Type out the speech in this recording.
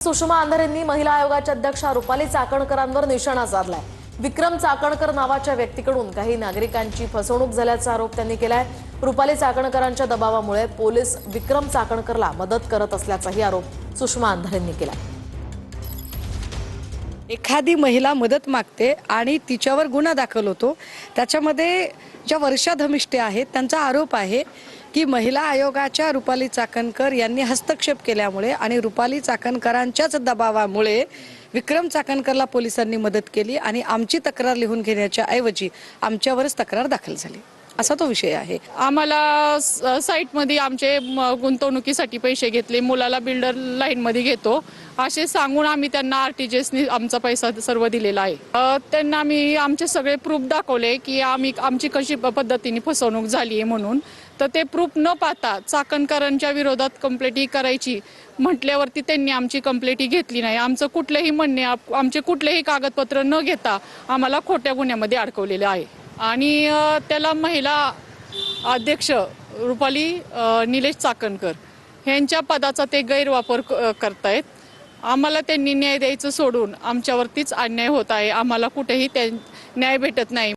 सुषमा अंधारेंनी महिला आयोगाच्या अध्यक्षा रुपाली चाकणकरांवर निशाणा साधलाय। विक्रम चाकणकर नावाच्या व्यक्तीकडून काही नागरिकांची फसवणूक झाल्याचा आरोप त्यांनी केलाय। रुपाली चाकणकरांच्या दबावामुळे पोलीस विक्रम चाकणकरला मदत करत असल्याचाही आरोप सुषमा अंधारेंनी केलाय। एखादी महिला मदत मागते आणि तिच्यावर गुन्हा दाखल होतो, त्याच्यामध्ये ज्या वर्षा धमिष्टे आहेत त्यांचा आरोप आहे की महिला आयोगाच्या रुपाली चाकणकर यांनी हस्तक्षेप केल्यामुळे आणि रुपाली चाकणकरांच्याच दबावामुळे विक्रम चाकणकरला पोलिसांनी मदत केली आणि आमची तक्रार लिहून घेण्याच्या ऐवजी आमच्यावरच तक्रार दाखल झाली, असा तो विषय आहे। आम्हाला साइटमध्ये आमचे गुंतवणुकीसाठी पैसे घेतले, मुलाला बिल्डर लाईनमध्ये घेतो असे सांगून आम्ही त्यांना आरटीजीएसनी आमचा पैसा सर्व दिलेला आहे। त्यांना आम्ही आमचे सगळे प्रूफ दाखवले की आमची कशी पद्धतीने फसवणूक झाली आहे म्हणून, तर ते प्रूफ न पाहता चाकणकरांच्या विरोधात कंप्लेंट करायची म्हटल्यावरती त्यांनी आमची कंप्लेंट घेतली नाही। आमचं कुठलेही म्हणणे, आमचे कुठलेही कागदपत्र न घेता आम्हाला खोट्या गुन्ह्यामध्ये अडकवलेले आहे आणि त्याला महिला अध्यक्ष रुपाली निलेश चाकणकर यांच्या पदाचा ते गैरवापर करतायत। आम्हाला त्यांनी न्याय द्यायचं सोडून आमच्यावरतीच अन्याय होत आहे, आम्हाला कुठेही न्याय भेटत नाही।